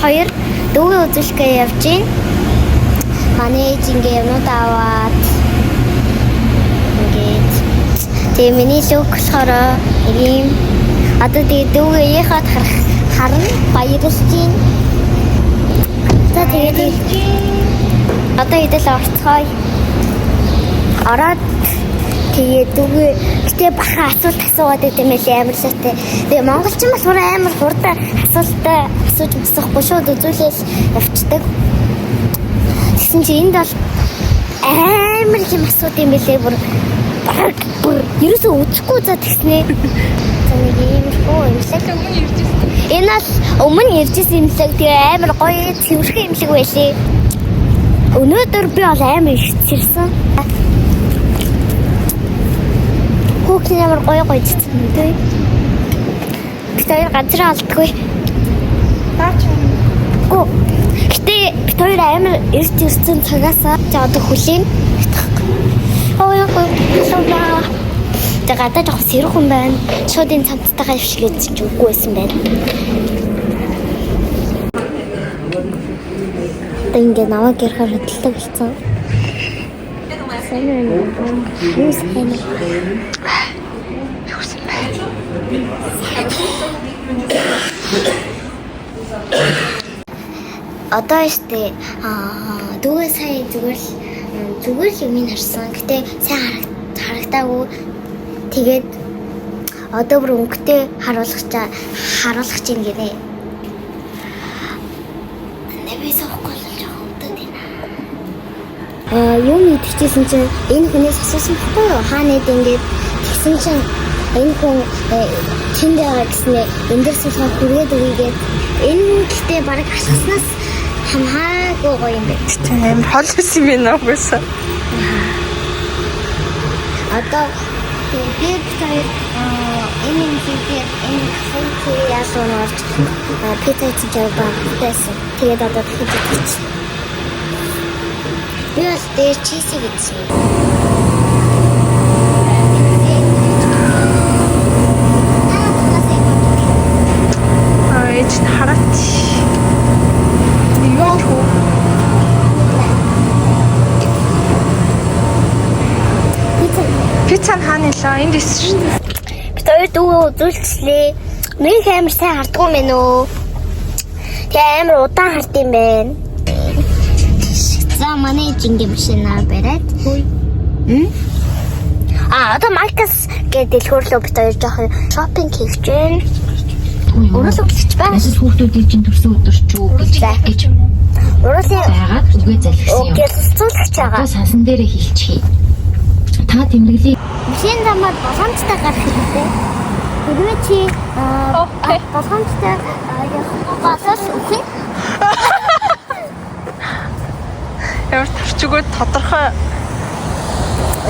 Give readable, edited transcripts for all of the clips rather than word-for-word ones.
хоёр дүүгээ үзүүлэхээ явж гин. Манай ээжингээ юмнууд аваад ингээд тэгээ миний лук болохоор ийм одоо тэгээ дүүгээ яхад харна баярлж гин. За тэгээд одоо идэл орцгоё. Ороод тэгээд дүүгээ гэтээ бахан асуулт асуугаад байт юм ээ амар лээтэй. Тэгээ монголчин болохоор амар хурдан асуултаа асууж босохгүй шууд үзүүлэл явцдаг. Тэгсэн чи энд бол амар их юм асууд юм бэлээ бүр ерөөсөө үзэхгүй за тэгснэ. За нэг иймэрхүү имлэг энэ бол өмнө иржсэн имлэг тэгээ амар гоё цэвэрхэн имлэг байлээ. Өнөөдөр би бол амар их цэрсэн. Хүүхдийн амар гоё цэцэн дээ. Бид хоёр газар алдгүй. Гү. Гэтэ бид хоёр амар эрт ирсэн цагаасаа за одоо хүлээн. Ой гоо. Тэгээ гадаа жоох сэрэх хүн байна. Шууд энэ цамцтайгаа ившгээд ч үгүй байсан байна. Ингээ наваа гэрхээр хөдөлдөг болсон. Одоо ихтэй дүүгээ сая зүгээр л юм харсан. Гэтэ сайн харагдаагүй. Тэгээд одоо бүр өнгөтэй харуулах чинь гинэ. Нэвээс авахгүй л жоо өдөө дийна. Юм идчихсэн чинь энэ хүнээс асуусан байхгүй юу? Хаана нэд ингээд тэгсэн чинь энэ хүн тэнд байгаа гэснээр эндээс суулгаад хүргээд өгөөгээд энэ гэхдээ бараг ашигласнаас хамаагүй гоё юм байна. Тийм хол байсан юм байна угаасаа. Одоо тэгээд энэ функцээ яасаар пицца хийж байгаа. Тэгээд одоо хийж. Би бас дээр чиз хийсэн. Эч хараач. Юу ч пиццан хаанилаа энд ирсэн шүү дээ. Бид хоёр дүүгээ үзүүлчихлээ. Нэг амар сайн хардггүй мэн үү. Тэгээ амар удаан хард юм байна. За манай жингээ машинаа бариад. Одоо Майкас гэдэг дэлгүүрлөө бид хоёр жоох шопинг хийж байна. Уруулах гэж байна. Эсвэл хүүхдүүдийн чинь төрсөн өдөр ч үү гэж. Уруулын байгаад үгээ залгсан юм. Гэрэлцүүлэх байгаа. Одоо сасан дээрээ хилчихье. Та тэмдэглэе. Машин замаар боломжтой гарах хэрэгтэй. Хэрвээ чи боломжтой явах болол үгүй. Ямар тавчгүй тодорхой.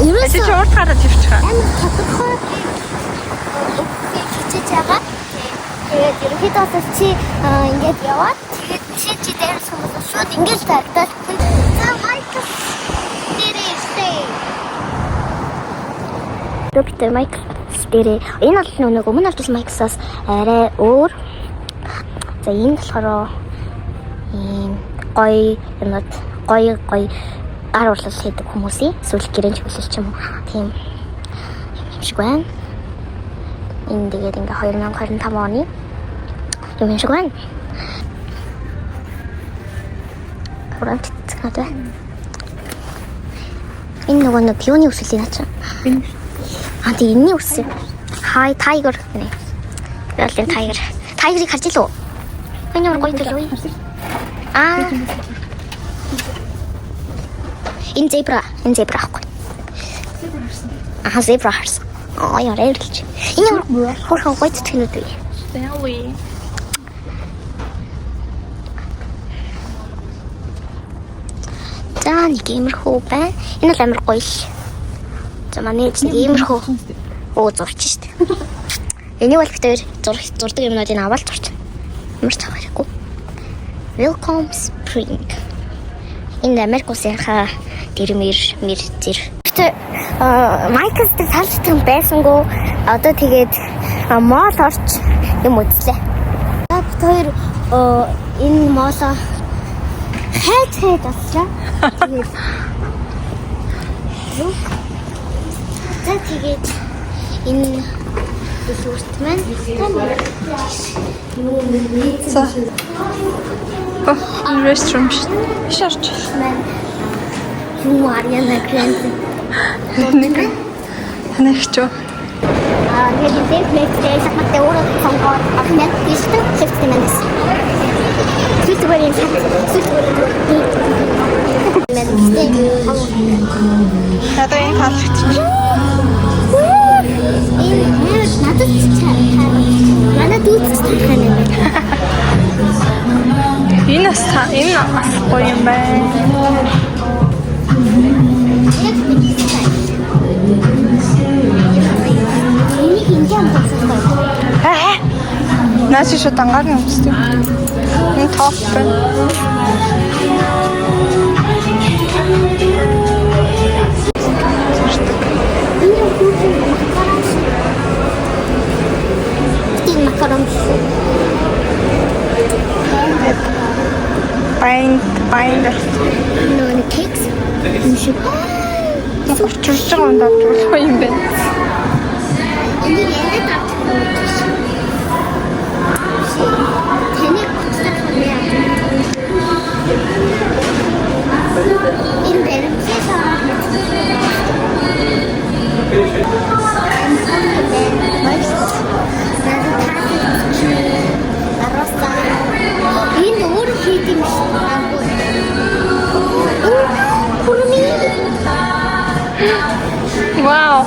Ерөөсөө урд гараад явчих. амар тодорхой хичээж байгаа. Тэгээд ерөнхийдөө чи ингээд яваад тэгээд чи дээрс хүмүүс шууд ингээд тагтаад за Майкл дээрээ ирсэн. Доктор Майкл дээрээ энэ бол нэг өмнө олж Майклсаас арай өөр. За энэ болохоор ийм гоё юмнууд гоё ар урлал хийдэг хүмүүсийн эсвэл гэрэн чиглэлч юм уу. Тийм юм шиг байна. Энэ тэгээд ингээ 2025 оны юм шиг байна. Хураан цэцгэнэ. Энэ нэг юуны үсэл юм чинь. Тэгээ энэний үсэл. Хай тайгер гэнэ. Ялын тайгер. Тайгерыг харж илүү. Энэ ямар гоё төлөв. Энэ зебра ахгүй. Зебра харсан. Яа ярилж. Энэ ямар хөрхөн гоё цэцгэнүүд вэ? Тэвээ. За нэг иймэрхүү байна. Энэ бол амар гоё л. За манай эцэг иймэрхүү зурч штэ. Энийг бол бид зурдаг юмнуудыг аваад зурч. Ямар цаг хэрэггүй. Welcome Spring. Энэ Америк улсын дэрмэр зэр. Майклстэй салцсан байсангүй одоо тэгээд мол орч юм үзлээ. Бид хоёр Энэ моолоо хайж боллоо. Тэгээд тэгээд энэ десерт маань За. Ресторан шаарч. Юу арьяна грэнд. Ханагч. Тэгээд плейтэйс хатаа өөрөө сонгоод ахнад тийштэй хэвчтэй мэнэс. Сүлтүрийн Надад энэ таалагдчих. Энэ надад чаа. Манай дүүц тань. Энэ гоё юм байна. Наач шүү дангаар нь үзтээ. Энэ топ байна. Тийм макарон. Байн. Нөө кекс. Мишүү. Орчуулж байгаа юм давчруулах юм байна. Энэ яриад Тэний гоцтой хэмээн. Энэ бэрхшээлээ. Энэ өөр хийдэм шүү. Вау.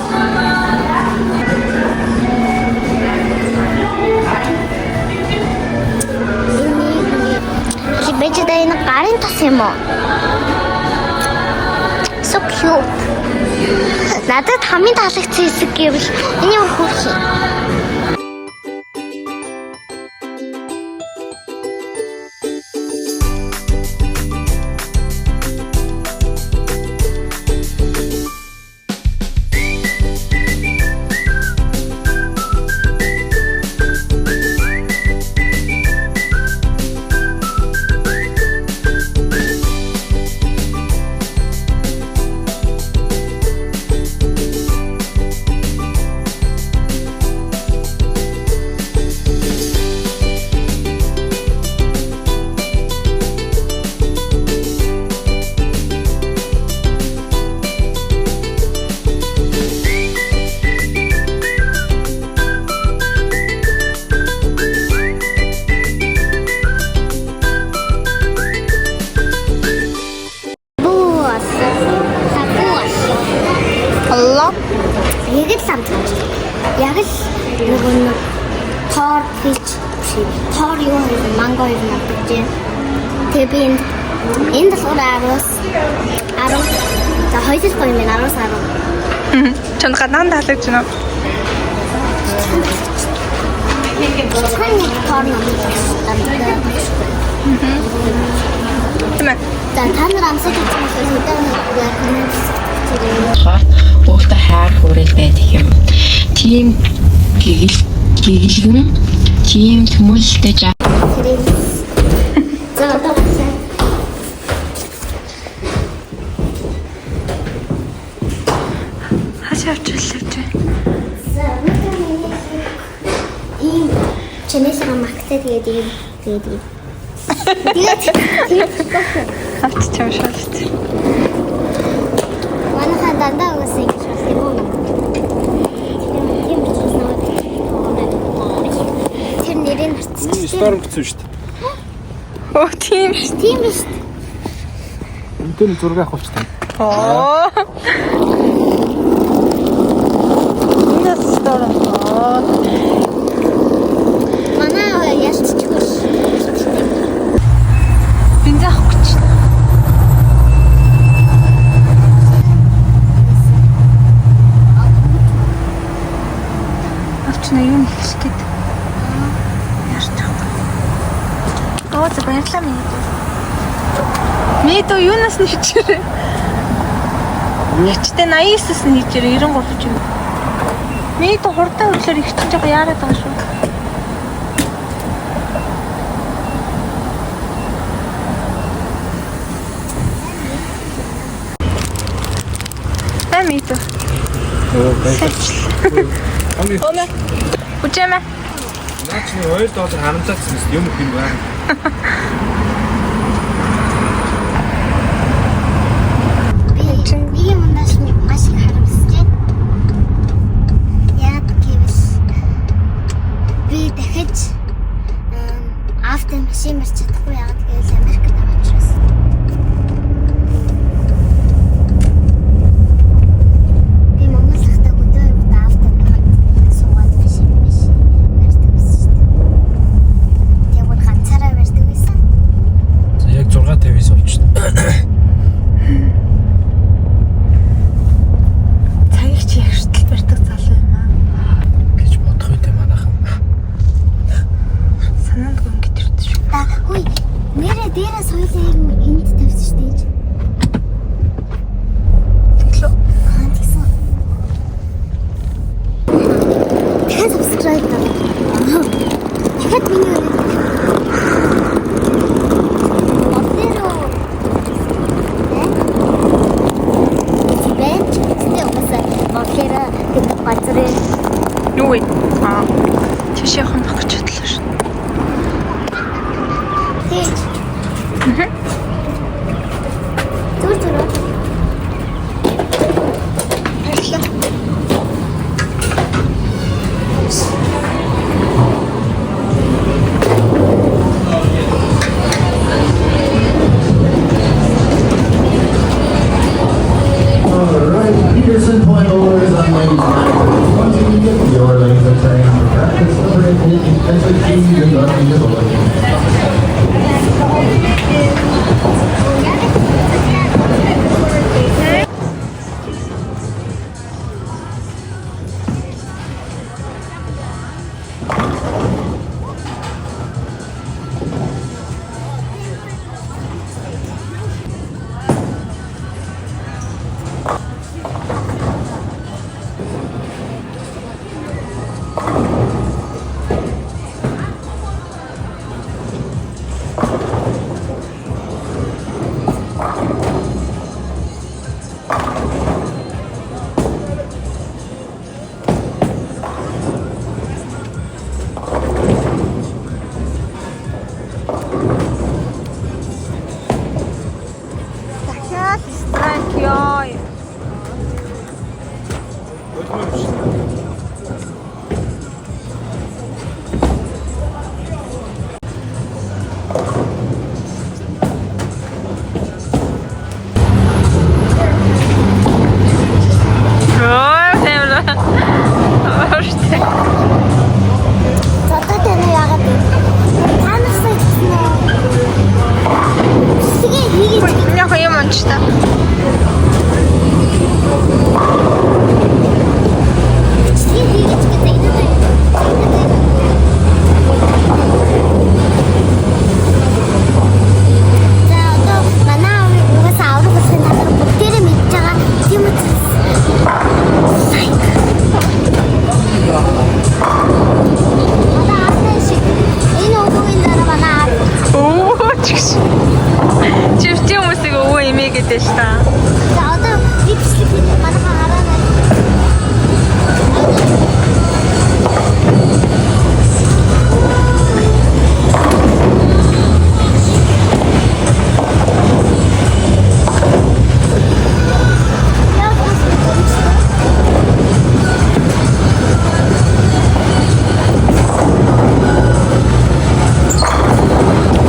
Бэжэдэ энэ гарын тас юм уу? So cute. Надад хамгийн таалагдсан хэсэг гэвэл энэ хөрх юм. Яг л самт. Яг л нөгөө нэг тоор фич тоор юу вэ? Манго юу вэ? Тэгээ би энэ дасгаараас 10 за хоёул гоё юм 10-аас 10. Чанд гадаан таалагдж байна. Хань тоор юм. Тэмээ. За та нар амсаж үзсэн үедээ Өөртөө хайр хүрэл байдаг юм. Тим гэгэлгэн тим хүмүүсттэй жаа. за одоо Хашаа авчихлаа. ийм чэнэсээ магтаа тэгээд ийм Авчих юм шалт. манайхан дандаа үгүйсэн юм. Тэр нэрийг Энэ сторм гэсэн шүү дээ. Оо тийм шүү. тийм биш. Энэний зураг авахчтай. Оо. Энэ сторм. Манай яшччихгүй. Бензин авах гэж. Авчна юу хэлэх гээд. Яарчих. Оо за баярлалаа минь. Мэдөө юунаас нь хичээрээ? Ячтай 89-аас нь хичээрээ 93 ч юм. Мэдөө хурдан хөрлөөр ихчихэж байгаа яарад байгаа шүү. Оо баярлалаа. Үжэмэ. Наач нэг $2 харамтаасан юм юм байна. Би мандаш маш их харамсжээ. Яг гэвэл би дахиж автомашин марч чадахгүй яагаад гэвэл Америкт байгаа учраас. Би Монгол хахтаа өдөр автомашин суугаад машин марчдаг байсан шүү дээ. Тэгвэл ганцаараа барьдаг байсан. За яг 6:50-ээс болчихсон. Цагийг чи яг шүтэл барьдаг залуу юм аа. Гэж бодох үедээ манайхан Санаанд гүнгэж ирдэ шүү. Та хүй нэрээ дээрээ соёлыг энд тавьсан шүү дээ. Тэглөө. Тэгсэн. Дахиад subscribe дараа. Дахиад миний өрөө. Оддероо. Бэнч сте уусаа бодлера гэдэг газрын Юу вэ? Аа. Тийш явах нь гэж бодлоо шүү. Тэгж. Зүр зүр. Peterson Point orders on lanes 9 your lanes are turning on the track. It's celebrating intensive changes in our visibility. Дахиад страйк ёо. Зодод тань яагаад вэ? Та нар сайжсан уу? Тэгээ хийгээд Яг юм онцтой. тэгээ хийгээд гэдэг юм байна. За одоо манай угаасаа аврах болсон надад бүгдээрээ мэдж байгаа юм уу? Энэ өвгөний дараа манай Оо чигш. Чивчи хүмүүсийг өвөө имээ гэдэг ш та. за одоо би бичлэг манай хараа байна.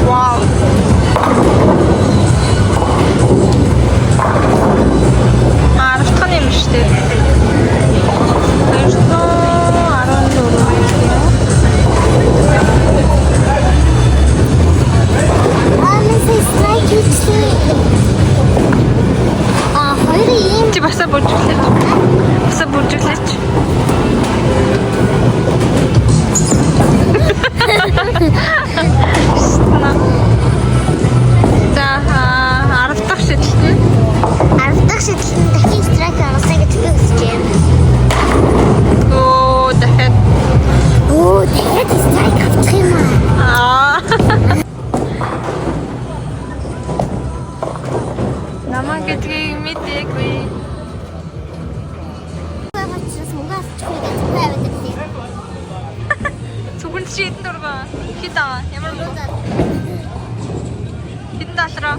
Вау. Аравтхан юм шүү дээ. Баярлалаа. Хэд аа? Ямар мөнгө? $100.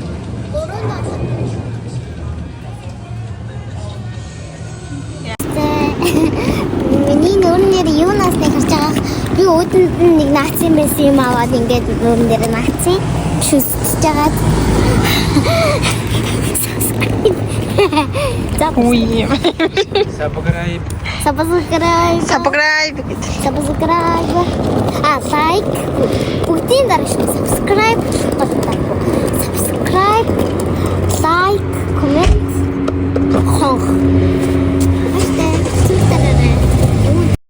Миний нүүрнээр юунаас нэг харж байгаа. Би өөдөнд нь нэг наацсан байсан юм аваад ингээд нүүрнээр наацсан. Шүсэж жагаад. Үй. Subscribe. Subscribe. Like. Бүгдийн дараа шүү. Subscribe. Like, comment.